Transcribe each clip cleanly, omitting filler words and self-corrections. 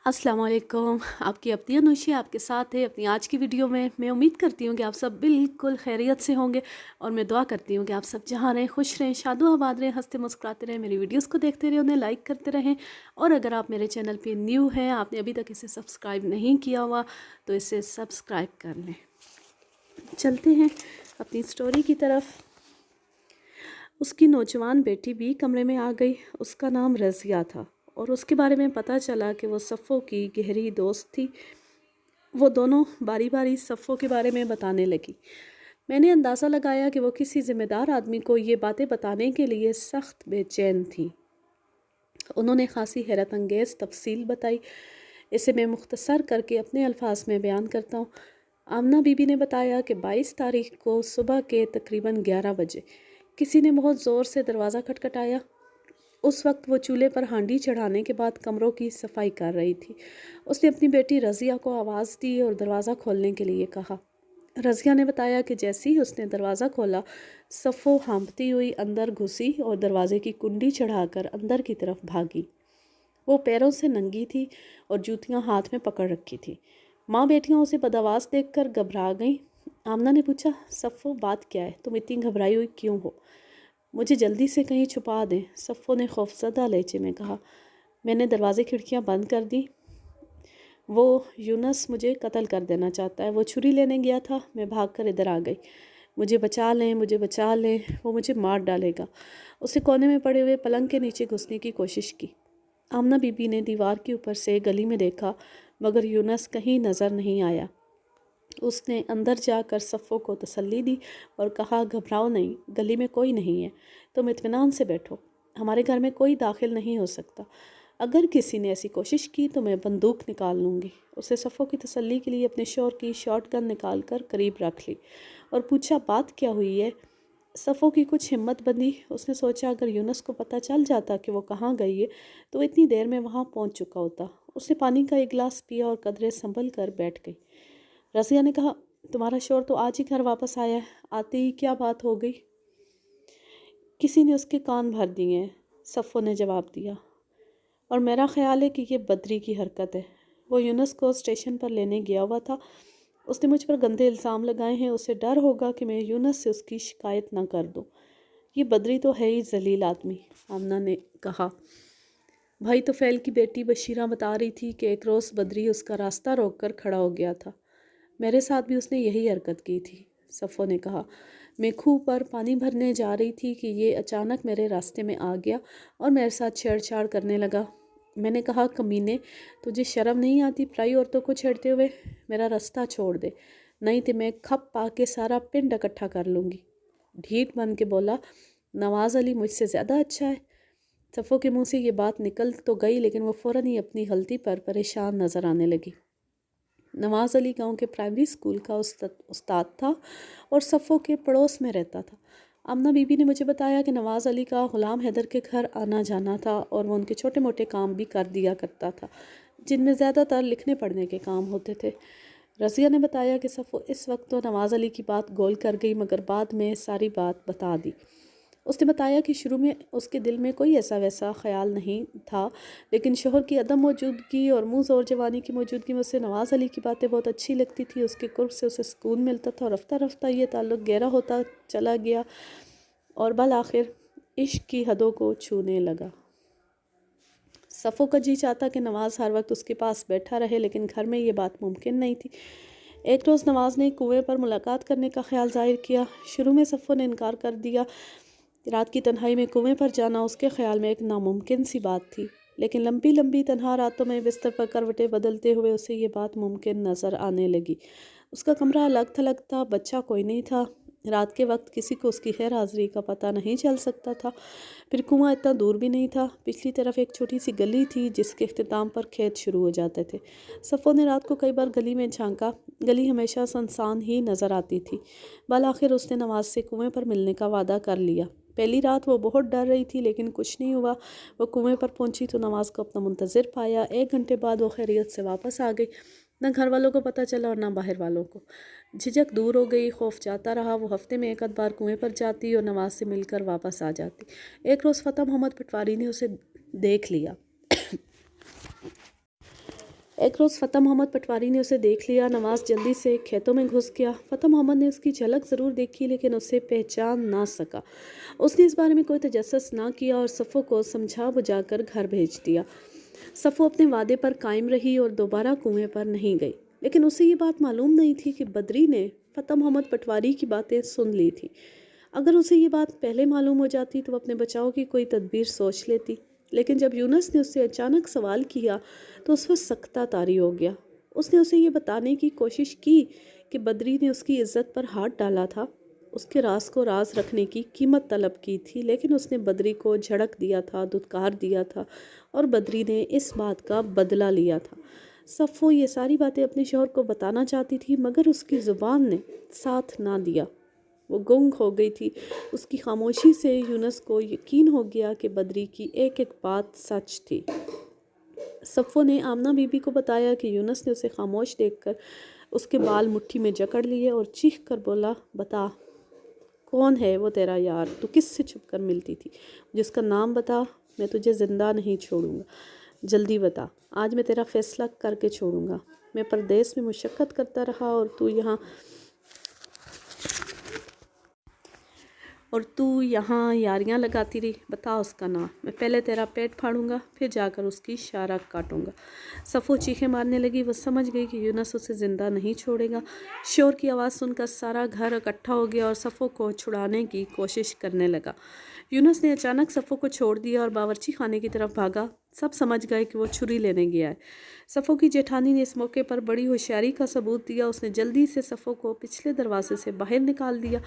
अस्सलाम वालेकुम। आपकी अपनी अनुशी आपके साथ है अपनी आज की वीडियो में। मैं उम्मीद करती हूँ कि आप सब बिल्कुल खैरियत से होंगे और मैं दुआ करती हूँ कि आप सब जहाँ रहें खुश रहें, शादो आबाद रहें, हंसते मुस्कुराते रहें। मेरी वीडियोस को देखते रहें, उन्हें लाइक करते रहें। और अगर आप मेरे चैनल पे न्यू हैं, आपने अभी तक इसे सब्सक्राइब नहीं किया हुआ, तो इसे सब्सक्राइब कर लें। चलते हैं अपनी स्टोरी की तरफ। उसकी नौजवान बेटी भी कमरे में आ गई। उसका नाम रज़िया था और उसके बारे में पता चला कि वो सफ़ो की गहरी दोस्त थी। वो दोनों बारी बारी सफ़ो के बारे में बताने लगी। मैंने अंदाज़ा लगाया कि वो किसी ज़िम्मेदार आदमी को ये बातें बताने के लिए सख्त बेचैन थी। उन्होंने खासी हैरत अंगेज़ तफसील बताई। इसे मैं मुख्तसर करके अपने अल्फाज में बयान करता हूँ। आमना बीबी ने बताया कि 22 तारीख को सुबह के तकरीबन 11 बजे किसी ने बहुत ज़ोर से दरवाज़ा खटखटाया। उस वक्त वो चूल्हे पर हांडी चढ़ाने के बाद कमरों की सफाई कर रही थी। उसने अपनी बेटी रज़िया को आवाज़ दी और दरवाज़ा खोलने के लिए कहा। रज़िया ने बताया कि जैसे ही उसने दरवाज़ा खोला, सफ़ो हाँफती हुई अंदर घुसी और दरवाज़े की कुंडी चढ़ाकर अंदर की तरफ भागी। वो पैरों से नंगी थी और जूतियाँ हाथ में पकड़ रखी थी। माँ बेटियाँ उसे बदहवास देखकर घबरा गईं। आमना ने पूछा, सफ़ो बात क्या है? तुम इतनी घबराई हुई क्यों हो? मुझे जल्दी से कहीं छुपा दें, सफ़ो ने खौफज़दा लहजे में कहा। मैंने दरवाज़े खिड़कियाँ बंद कर दी। वो यूनस मुझे कत्ल कर देना चाहता है। वो छुरी लेने गया था, मैं भागकर इधर आ गई। मुझे बचा लें, मुझे बचा लें, वो मुझे मार डालेगा। उसे कोने में पड़े हुए पलंग के नीचे घुसने की कोशिश की। आमना बीबी ने दीवार के ऊपर से गली में देखा, मगर यूनस कहीं नज़र नहीं आया। उसने अंदर जाकर सफ़ो को तसल्ली दी और कहा, घबराओ नहीं, गली में कोई नहीं है, तुम इत्मीनान से बैठो, हमारे घर में कोई दाखिल नहीं हो सकता। अगर किसी ने ऐसी कोशिश की तो मैं बंदूक निकाल लूँगी। उसे सफ़ो की तसल्ली के लिए अपने शोर की शॉटगन निकाल कर करीब रख ली और पूछा, बात क्या हुई है? सफ़ो की कुछ हिम्मत बंधी। उसने सोचा अगर यूनस को पता चल जाता कि वो कहाँ गई है तो इतनी देर में वहाँ पहुँच चुका होता। उसने पानी का एक गिलास पिया और कदरे संभल कर बैठ गई। रज़िया ने कहा, तुम्हारा शोर तो आज ही घर वापस आया है, आते ही क्या बात हो गई? किसी ने उसके कान भर दिए हैं, सफ़ो ने जवाब दिया, और मेरा ख्याल है कि ये बदरी की हरकत है। वो यूनस को स्टेशन पर लेने गया हुआ था। उसने मुझ पर गंदे इल्ज़ाम लगाए हैं। उसे डर होगा कि मैं यूनस से उसकी शिकायत ना कर दूँ। ये बदरी तो है ही जलील आदमी, आमना ने कहा। भाई तोफैल की बेटी बशीरा बता रही थी कि एक रोज़ बदरी उसका रास्ता रोक कर खड़ा हो गया था। मेरे साथ भी उसने यही हरकत की थी, सफ़ो ने कहा। मैं खूह पर पानी भरने जा रही थी कि ये अचानक मेरे रास्ते में आ गया और मेरे साथ छेड़छाड़ करने लगा। मैंने कहा, कमीने, तुझे शर्म नहीं आती पराई औरतों को छेड़ते हुए? मेरा रास्ता छोड़ दे, नहीं तो मैं खप पा के सारा पिंड इकट्ठा कर लूँगी। ढीठ बन के बोला, नवाज़ अली मुझसे ज़्यादा अच्छा है? सफ़ो के मुंह से ये बात निकल तो गई, लेकिन वो फ़ौरन ही अपनी गलती पर परेशान नज़र आने लगी। नवाज़ अली गांव के प्राइमरी स्कूल का उस्ताद था और सफ़ो के पड़ोस में रहता था। आमना बीबी ने मुझे बताया कि नवाज़ अली का ग़ुलाम हैदर के घर आना जाना था और वो उनके छोटे मोटे काम भी कर दिया करता था, जिनमें ज़्यादातर लिखने पढ़ने के काम होते थे। रज़िया ने बताया कि सफ़ो इस वक्त तो नवाज़ अली की बात गोल कर गई, मगर बाद में सारी बात बता दी। उसने बताया कि शुरू में उसके दिल में कोई ऐसा वैसा ख्याल नहीं था, लेकिन शोहर की अदम मौजूदगी और मुँह ज़ोर जवानी की मौजूदगी में उसे नवाज़ अली की बातें बहुत अच्छी लगती थी। उसके कुर्ब से उसे सुकून मिलता था और रफ्ता रफ्ता ये ताल्लुक़ गहरा होता चला गया और बल आखिर इश्क की हदों को छूने लगा। सफ़ो का जी चाहता कि नवाज़ हर वक्त उसके पास बैठा रहे, लेकिन घर में ये बात मुमकिन नहीं थी। एक रोज़ नवाज़ ने कुएं पर मुलाकात करने का ख्याल ज़ाहिर किया। शुरू में सफ़ो ने इनकार कर दिया। रात की तन्हाई में कुएं पर जाना उसके ख्याल में एक नामुमकिन सी बात थी, लेकिन लंबी लंबी तन्हा रातों में बिस्तर पर करवटें बदलते हुए उसे ये बात मुमकिन नज़र आने लगी। उसका कमरा अलग थलग था, बच्चा कोई नहीं था। रात के वक्त किसी को उसकी खैर हाज़िरी का पता नहीं चल सकता था। फिर कुआं इतना दूर भी नहीं था। पिछली तरफ एक छोटी सी गली थी जिसके इख्तिताम पर खेत शुरू हो जाते थे। सफ़ो ने रात को कई बार गली में झांका। गली हमेशा सुनसान ही नज़र आती थी। बल आखिर उसने नवाज़ से कुएं पर मिलने का वादा कर लिया। पहली रात वो बहुत डर रही थी, लेकिन कुछ नहीं हुआ। वो कुएं पर पहुंची तो नवाज़ को अपना मुंतज़िर पाया। 1 घंटे बाद वो खैरियत से वापस आ गई। न घर वालों को पता चला और न बाहर वालों को। झिझक दूर हो गई, खौफ जाता रहा। वो हफ्ते में एक आध बार कुएं पर जाती और नवाज़ से मिलकर वापस आ जाती। एक रोज़ फ़तेह मोहम्मद पटवारी ने उसे देख लिया। एक रोज़ फ़तेह मोहम्मद पटवारी ने उसे देख लिया। नवाज़ जल्दी से खेतों में घुस गया। फ़तेह मोहम्मद ने उसकी झलक ज़रूर देखी, लेकिन उसे पहचान ना सका। उसने इस बारे में कोई तजस्सुस ना किया और सफ़ो को समझा बुझाकर घर भेज दिया। सफ़ो अपने वादे पर कायम रही और दोबारा कुएं पर नहीं गई। लेकिन उसे ये बात मालूम नहीं थी कि बद्री ने फ़तेह मोहम्मद पटवारी की बातें सुन ली थी। अगर उसे ये बात पहले मालूम हो जाती तो वो अपने बचाव की कोई तदबीर सोच लेती। लेकिन जब यूनुस ने उससे अचानक सवाल किया तो उस पर सख्ता तारी हो गया। उसने उसे ये बताने की कोशिश की कि बद्री ने उसकी इज्जत पर हाथ डाला था, उसके राज को राज रखने की कीमत तलब की थी, लेकिन उसने बद्री को झड़क दिया था, धुतकार दिया था और बद्री ने इस बात का बदला लिया था। सफ़ो ये सारी बातें अपने शौहर को बताना चाहती थी, मगर उसकी ज़ुबान ने साथ ना दिया। वो गुंग हो गई थी। उसकी खामोशी से यूनुस को यकीन हो गया कि बद्री की एक एक बात सच थी। सफ़ो ने आमना बीबी को बताया कि यूनुस ने उसे खामोश देखकर उसके बाल मुट्ठी में जकड़ लिए और चीख कर बोला, बता कौन है वो तेरा यार, तू किससे छुप कर मिलती थी, जिसका नाम बता, मैं तुझे ज़िंदा नहीं छोड़ूंगा, जल्दी बता, आज मैं तेरा फ़ैसला करके छोड़ूंगा। मैं परदेश में मुशक्क़त करता रहा और तू यहाँ यारियाँ लगाती रही, बता उसका नाम, मैं पहले तेरा पेट फाड़ूंगा, फिर जाकर उसकी शारक काटूंगा। सफ़ो चीखें मारने लगी। वो समझ गई कि यूनुस उसे ज़िंदा नहीं छोड़ेगा। शोर की आवाज़ सुनकर सारा घर इकट्ठा हो गया और सफ़ो को छुड़ाने की कोशिश करने लगा। यूनुस ने अचानक सफ़ो को छोड़ दिया और बावर्ची खाने की तरफ भागा। सब समझ गए कि वो छुरी लेने गया है। सफ़ो की जेठानी ने इस मौके पर बड़ी होशियारी का सबूत दिया। उसने जल्दी से सफ़ो को पिछले दरवाजे से बाहर निकाल दिया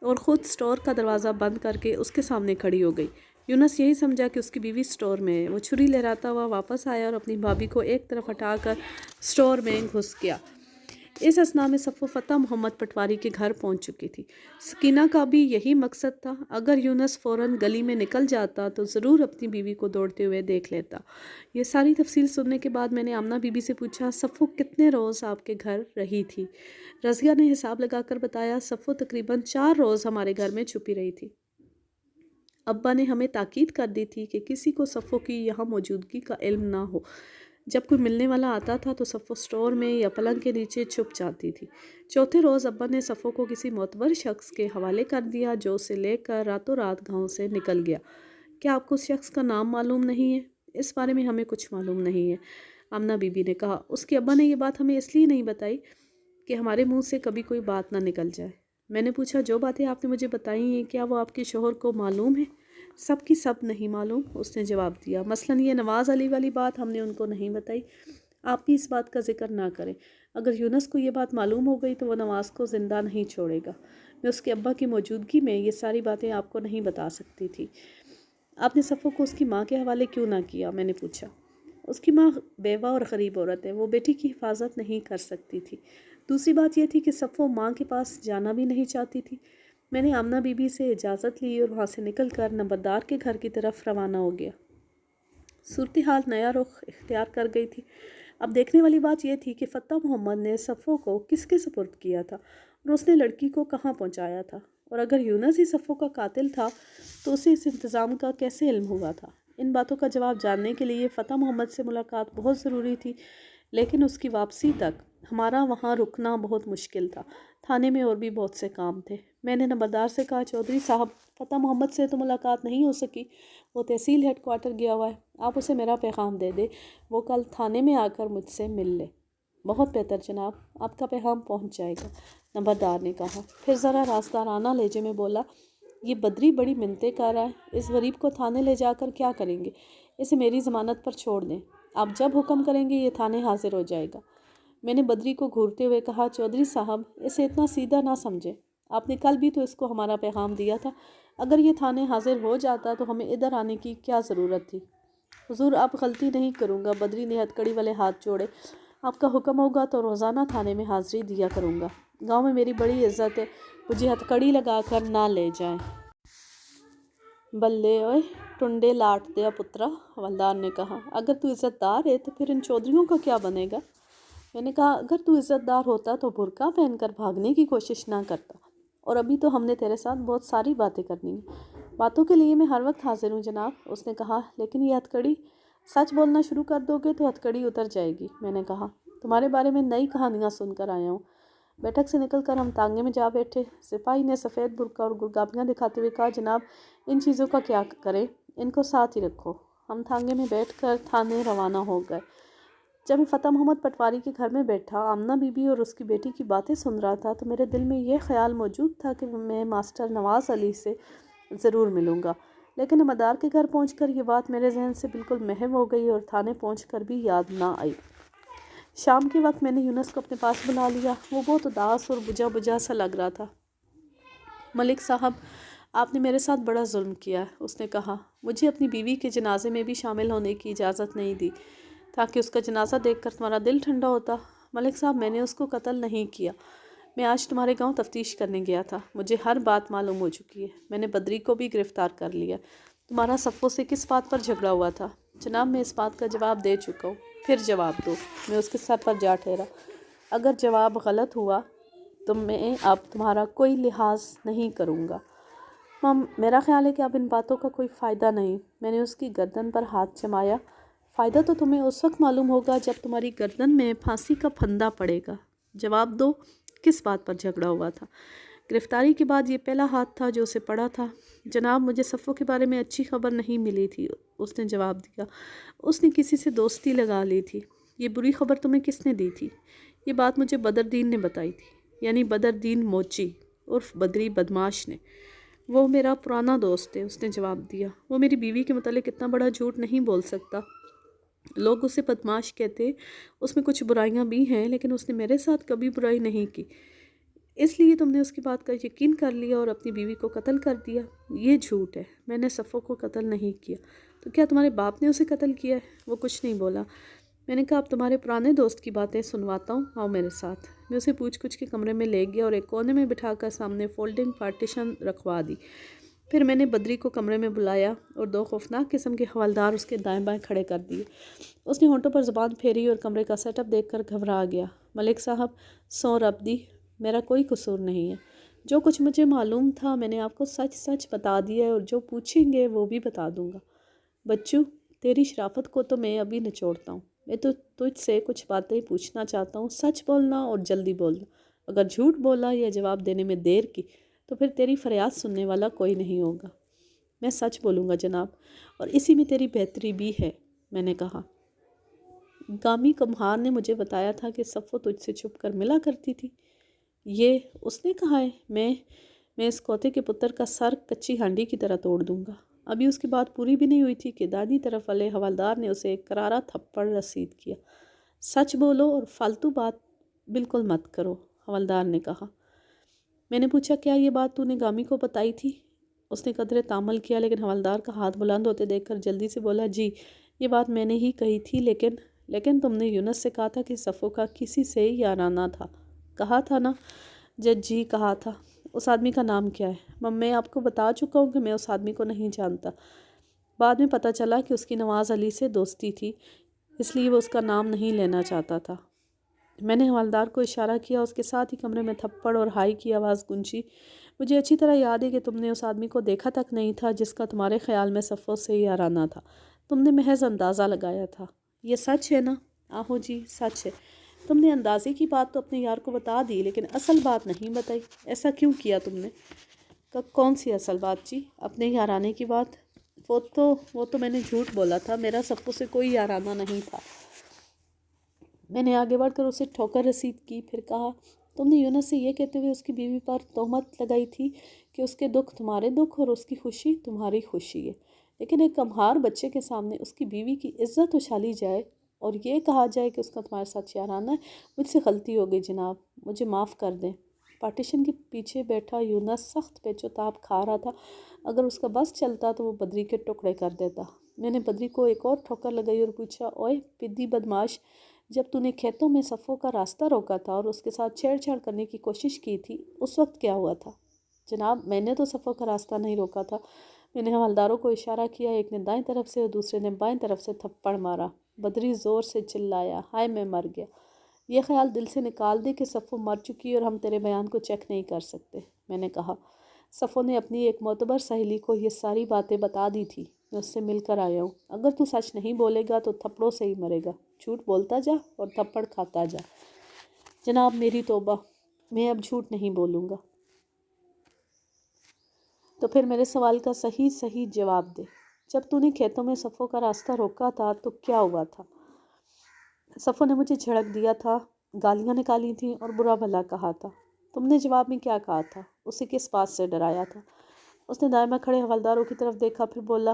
और ख़ुद स्टोर का दरवाज़ा बंद करके उसके सामने खड़ी हो गई। यूनुस यही समझा कि उसकी बीवी स्टोर में है। वो छुरी लहराता हुआ वापस आया और अपनी भाभी को एक तरफ हटाकर स्टोर में घुस गया। इस असना में सफ़ो फ़तेह मोहम्मद पटवारी के घर पहुंच चुकी थी। सकीना का भी यही मकसद था। अगर यूनुस फ़ौरन गली में निकल जाता तो ज़रूर अपनी बीवी को दौड़ते हुए देख लेता। ये सारी तफसील सुनने के बाद मैंने आमना बीबी से पूछा, सफ़ो कितने रोज़ आपके घर रही थी? रज़िया ने हिसाब लगाकर बताया, सफ़ो तकरीबन 4 रोज़ हमारे घर में छुपी रही थी। अब्बा ने हमें ताकीद कर दी थी कि किसी को सफ़ो की यहाँ मौजूदगी का इल्म ना हो। जब कोई मिलने वाला आता था तो सफ़ो स्टोर में या पलंग के नीचे छुप जाती थी। चौथे रोज़ अब्बा ने सफ़ो को किसी मोतबर शख्स के हवाले कर दिया, जो उसे लेकर रातों रात गांव से निकल गया। क्या आपको उस शख्स का नाम मालूम नहीं है? इस बारे में हमें कुछ मालूम नहीं है, आमना बीबी ने कहा। उसके अब्बा ने ये बात हमें इसलिए नहीं बताई कि हमारे मुंह से कभी कोई बात ना निकल जाए। मैंने पूछा, जो बातें आपने मुझे बताई हैं क्या वो आपके शोहर को मालूम है? सब की सब नहीं मालूम, उसने जवाब दिया। मसलन ये नवाज़ अली वाली बात हमने उनको नहीं बताई। आप भी इस बात का जिक्र ना करें। अगर यूनुस को ये बात मालूम हो गई तो वो नवाज़ को ज़िंदा नहीं छोड़ेगा। मैं उसके अब्बा की मौजूदगी में ये सारी बातें आपको नहीं बता सकती थी। आपने सफ़ो को उसकी माँ के हवाले क्यों ना किया? मैंने पूछा। उसकी माँ बेवा और गरीब औरत है, वो बेटी की हिफाजत नहीं कर सकती थी। दूसरी बात यह थी कि सफ़ो माँ के पास जाना भी नहीं चाहती थी। मैंने आमना बीबी से इजाज़त ली और वहाँ से निकलकर नंबरदार के घर की तरफ रवाना हो गया। सूरत हाल नया रुख इख्तियार कर गई थी। अब देखने वाली बात यह थी कि फ़तेह मोहम्मद ने सफ़ो को किसके सुपुर्द किया था और उसने लड़की को कहाँ पहुँचाया था, और अगर यूनुस ही सफ़ो का कातिल था तो उसे इस इंतज़ाम का कैसे इल्म हुआ था। इन बातों का जवाब जानने के लिए फ़तेह मोहम्मद से मुलाकात बहुत ज़रूरी थी, लेकिन उसकी वापसी तक हमारा वहाँ रुकना बहुत मुश्किल था। थाने में और भी बहुत से काम थे। मैंने नंबरदार से कहा, चौधरी साहब, फ़तेह मोहम्मद से तो मुलाकात नहीं हो सकी, वो तहसील हेडक्वार्टर गया हुआ है। आप उसे मेरा पैगाम दे दे, वो कल थाने में आकर मुझसे मिल ले। बहुत बेहतर जनाब, आपका पैगाम पहुंच जाएगा, नंबरदार ने कहा। फिर ज़रा रास्ताराना लहजे में बोला, ये बद्री बड़ी मिन्नतें कर रहा है, इस गरीब को थाने ले जाकर क्या करेंगे? इसे मेरी ज़मानत पर छोड़ दें, आप जब हुक्म करेंगे ये थाने हाजिर हो जाएगा। मैंने बद्री को घूरते हुए कहा, चौधरी साहब, इसे इतना सीधा ना समझें, आपने कल भी तो इसको हमारा पैगाम दिया था। अगर ये थाने हाजिर हो जाता तो हमें इधर आने की क्या ज़रूरत थी? हुजूर, आप गलती नहीं करूँगा। बद्री ने हथकड़ी वाले हाथ जोड़े। आपका हुक्म होगा तो रोज़ाना थाने में हाज़िरी दिया करूँगा। गांव में मेरी बड़ी इज्जत है, मुझे हथकड़ी लगा कर ना ले जाएं। बल्ले ओए, टुंडे लाट दिया पुत्रा, हवलदार ने कहा। अगर तू इज़्ज़तदार है तो फिर इन चौधरियों का क्या बनेगा? मैंने कहा, अगर तू इज़्ज़तदार होता तो बुर्का पहनकर भागने की कोशिश ना करता। और अभी तो हमने तेरे साथ बहुत सारी बातें करनी हैं। बातों के लिए मैं हर वक्त हाजिर हूँ जनाब, उसने कहा। लेकिन ये हथकड़ी, سچ بولنا شروع کر دو گے تو ہتھکڑی اتر جائے گی، میں نے کہا۔ تمہارے بارے میں نئی کہانیاں سن کر آیا ہوں۔ بیٹھک سے نکل کر ہم تانگے میں جا بیٹھے۔ سپاہی نے سفید برقع اور گلگابیاں دکھاتے ہوئے کہا، جناب ان چیزوں کا کیا کریں، ان کو ساتھ ہی رکھو۔ ہم تانگے میں بیٹھ کر تھانے روانہ ہو گئے۔ جب میں فتح محمد پٹواری کے گھر میں بیٹھا، آمنہ بی بی اور اس کی بیٹی کی باتیں سن رہا تھا تو میرے دل میں یہ خیال موجود تھا کہ میں ماسٹر نواز علی سے ضرور ملوں گا، لیکن مدار کے گھر پہنچ کر یہ بات میرے ذہن سے بالکل محو ہو گئی اور تھانے پہنچ کر بھی یاد نہ آئی۔ شام کے وقت میں نے یونس کو اپنے پاس بلا لیا۔ وہ بہت اداس اور بجھا بجھا سا لگ رہا تھا۔ ملک صاحب، آپ نے میرے ساتھ بڑا ظلم کیا ہے، اس نے کہا۔ مجھے اپنی بیوی کے جنازے میں بھی شامل ہونے کی اجازت نہیں دی تاکہ اس کا جنازہ دیکھ کر تمہارا دل ٹھنڈا ہوتا۔ ملک صاحب، میں نے اس کو قتل نہیں کیا۔ میں آج تمہارے گاؤں تفتیش کرنے گیا تھا، مجھے ہر بات معلوم ہو چکی ہے۔ میں نے بدری کو بھی گرفتار کر لیا۔ تمہارا صفو سے کس بات پر جھگڑا ہوا تھا؟ جناب میں اس بات کا جواب دے چکا ہوں، پھر جواب دو۔ میں اس کے سر پر جا ٹھہرا۔ اگر جواب غلط ہوا تو میں اب تمہارا کوئی لحاظ نہیں کروں گا۔ میرا خیال ہے کہ اب ان باتوں کا کوئی فائدہ نہیں۔ میں نے اس کی گردن پر ہاتھ جمایا۔ فائدہ تو تمہیں اس وقت معلوم ہوگا جب تمہاری گردن میں پھانسی کا پھندا پڑے گا۔ جواب دو، کس بات پر جھگڑا ہوا تھا؟ گرفتاری کے بعد یہ پہلا ہاتھ تھا جو اسے پڑا تھا۔ جناب مجھے صفو کے بارے میں اچھی خبر نہیں ملی تھی، اس نے جواب دیا۔ اس نے کسی سے دوستی لگا لی تھی۔ یہ بری خبر تمہیں کس نے دی تھی؟ یہ بات مجھے بدردین نے بتائی تھی، یعنی بدردین موچی عرف بدری بدماش نے۔ وہ میرا پرانا دوست ہے، اس نے جواب دیا۔ وہ میری بیوی کے متعلق اتنا بڑا جھوٹ نہیں بول سکتا۔ لوگ اسے بدماش کہتے، اس میں کچھ برائیاں بھی ہیں، لیکن اس نے میرے ساتھ کبھی برائی نہیں کی۔ اس لیے تم نے اس کی بات کا یقین کر لیا اور اپنی بیوی کو قتل کر دیا۔ یہ جھوٹ ہے، میں نے صفو کو قتل نہیں کیا۔ تو کیا تمہارے باپ نے اسے قتل کیا ہے؟ وہ کچھ نہیں بولا۔ میں نے کہا اب تمہارے پرانے دوست کی باتیں سنواتا ہوں، آؤ میرے ساتھ۔ میں اسے پوچھ کچھ کے کمرے میں لے گیا اور ایک کونے میں بٹھا کر سامنے فولڈنگ پارٹیشن رکھوا دی۔ پھر میں نے بدری کو کمرے میں بلایا اور دو خوفناک قسم کے حوالدار اس کے دائیں بائیں کھڑے کر دیے۔ اس نے ہونٹوں پر زبان پھیری اور کمرے کا سیٹ اپ دیکھ کر گھبرا گیا۔ ملک صاحب، سو رب دی، میرا کوئی قصور نہیں ہے۔ جو کچھ مجھے معلوم تھا میں نے آپ کو سچ سچ بتا دیا ہے اور جو پوچھیں گے وہ بھی بتا دوں گا۔ بچو، تیری شرافت کو تو میں ابھی نچوڑتا ہوں۔ میں تو تجھ سے کچھ باتیں پوچھنا چاہتا ہوں، سچ بولنا اور جلدی بولنا۔ اگر جھوٹ بولا یا جواب دینے میں دیر کی تو پھر تیری فریاد سننے والا کوئی نہیں ہوگا۔ میں سچ بولوں گا جناب، اور اسی میں تیری بہتری بھی ہے، میں نے کہا۔ گامی کمہار نے مجھے بتایا تھا کہ صفو تجھ سے چھپ کر ملا کرتی تھی۔ یہ اس نے کہا ہے؟ میں اس کوتے کے پتر کا سر کچی ہانڈی کی طرح توڑ دوں گا۔ ابھی اس کی بات پوری بھی نہیں ہوئی تھی کہ دادی طرف والے حوالدار نے اسے ایک کرارا تھپڑ رسید کیا۔ سچ بولو اور فالتو بات بالکل مت کرو، حوالدار نے کہا۔ میں نے پوچھا کیا یہ بات تو نے گامی کو بتائی تھی؟ اس نے قدرے تامل کیا، لیکن حوالدار کا ہاتھ بلند ہوتے دیکھ کر جلدی سے بولا، جی یہ بات میں نے ہی کہی تھی، لیکن تم نے یونس سے کہا تھا کہ صفو کا کسی سے یارانہ تھا، کہا تھا نا؟ جج جی کہا تھا۔ اس آدمی کا نام کیا ہے؟ میں آپ کو بتا چکا ہوں کہ میں اس آدمی کو نہیں جانتا۔ بعد میں پتہ چلا کہ اس کی نواز علی سے دوستی تھی، اس لیے وہ اس کا نام نہیں لینا چاہتا تھا۔ میں نے حوالدار کو اشارہ کیا، اس کے ساتھ ہی کمرے میں تھپڑ اور ہائی کی آواز گونجی۔ مجھے اچھی طرح یاد ہے کہ تم نے اس آدمی کو دیکھا تک نہیں تھا جس کا تمہارے خیال میں صفو سے یارانہ تھا۔ تم نے محض اندازہ لگایا تھا۔ یہ سچ ہے نا؟ آہو جی، سچ ہے۔ تم نے اندازے کی بات تو اپنے یار کو بتا دی، لیکن اصل بات نہیں بتائی۔ ایسا کیوں کیا تم نے؟ کون سی اصل بات جی؟ اپنے یارانے کی بات؟ وہ تو میں نے جھوٹ بولا تھا، میرا صفو سے کوئی یارانہ نہیں تھا۔ میں نے آگے بڑھ کر اسے ٹھوکر رسید کی، پھر کہا، تم نے یونس سے یہ کہتے ہوئے اس کی بیوی پر تہمت لگائی تھی کہ اس کے دکھ تمہارے دکھ اور اس کی خوشی تمہاری خوشی ہے، لیکن ایک کمہار بچے کے سامنے اس کی بیوی کی عزت اچھالی جائے اور یہ کہا جائے کہ اس کا تمہارے ساتھ یارانہ ہے۔ مجھ سے غلطی ہو گئی جناب، مجھے معاف کر دیں۔ پارٹیشن کے پیچھے بیٹھا یونس سخت پیچ و تاب کھا رہا تھا۔ اگر اس کا بس چلتا تو وہ بدری کے ٹکڑے کر دیتا۔ میں نے بدری کو ایک اور ٹھوکر لگائی اور پوچھا، اوئے پدی بدماش، جب تو نے کھیتوں میں صفو کا راستہ روکا تھا اور اس کے ساتھ چھیڑ چھاڑ کرنے کی کوشش کی تھی، اس وقت کیا ہوا تھا؟ جناب میں نے تو صفو کا راستہ نہیں روکا تھا۔ میں نے حوالداروں کو اشارہ کیا، ایک نے دائیں طرف سے اور دوسرے نے بائیں طرف سے تھپڑ مارا۔ بدری زور سے چلایا، ہائے میں مر گیا۔ یہ خیال دل سے نکال دے کہ صفو مر چکی اور ہم تیرے بیان کو چیک نہیں کر سکتے، میں نے کہا۔ صفو نے اپنی ایک معتبر سہیلی کو یہ ساری باتیں بتا دی تھی، میں اس سے مل کر آیا ہوں. اگر تو سچ نہیں بولے گا تو تھپڑوں سے ہی مرے گا. جھوٹ بولتا جا اور تھپڑ کھاتا جا. جناب میری توبہ، میں اب جھوٹ نہیں بولوں گا. تو پھر میرے سوال کا صحیح جواب دے. جب تو نے کھیتوں میں صفوں کا راستہ روکا تھا تو کیا ہوا تھا؟ صفوں نے مجھے جھڑک دیا تھا، گالیاں نکالی تھیں اور برا بھلا کہا تھا. تم نے جواب میں کیا کہا تھا؟ اسے کس بات سے ڈرایا تھا؟ اس نے دائمہ کھڑے حوالداروں کی طرف دیکھا، پھر بولا،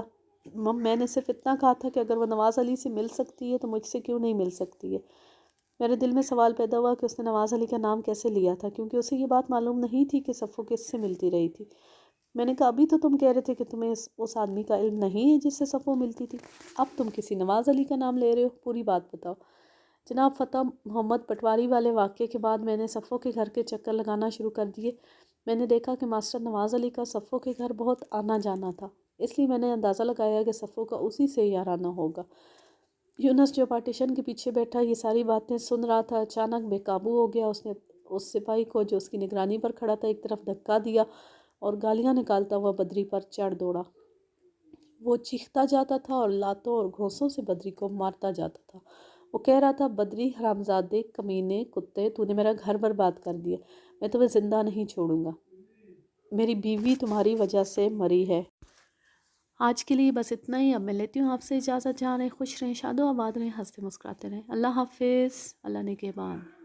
میں نے صرف اتنا کہا تھا کہ اگر وہ نواز علی سے مل سکتی ہے تو مجھ سے کیوں نہیں مل سکتی ہے. میرے دل میں سوال پیدا ہوا کہ اس نے نواز علی کا نام کیسے لیا تھا، کیونکہ اسے یہ بات معلوم نہیں تھی کہ صفو کس سے ملتی رہی تھی. میں نے کہا ابھی تو تم کہہ رہے تھے کہ تمہیں اس آدمی کا علم نہیں ہے جس سے صفو ملتی تھی، اب تم کسی نواز علی کا نام لے رہے ہو. پوری بات بتاؤ. جناب فتح محمد پٹواری والے واقعے کے بعد میں نے صفو کے گھر کے چکر لگانا شروع کر دیے. میں نے دیکھا کہ ماسٹر نواز علی کا صفو کے گھر بہت آنا جانا تھا، اس لیے میں نے اندازہ لگایا کہ صفو کا اسی سے یارانہ ہوگا. یونس جو پارٹیشن کے پیچھے بیٹھا یہ ساری باتیں سن رہا تھا، اچانک بے قابو ہو گیا. اس نے اس سپاہی کو جو اس کی نگرانی پر کھڑا تھا ایک طرف دھکا دیا اور گالیاں نکالتا ہوا بدری پر چڑھ دوڑا. وہ چیختا جاتا تھا اور لاتوں اور گھوسوں سے بدری کو مارتا جاتا تھا. وہ کہہ رہا تھا، بدری حرامزادے، کمینے، کتے، تو نے میرا گھر برباد کر دیا. میں تمہیں زندہ نہیں چھوڑوں گا. میری بیوی تمہاری وجہ سے مری ہے. آج کے لیے بس اتنا ہی. اب میں لیتی ہوں آپ سے اجازت. جہاں رہیں خوش رہیں، شاد و آباد رہیں، ہنستے مسکراتے رہیں. اللہ حافظ. اللہ نے کے بعد.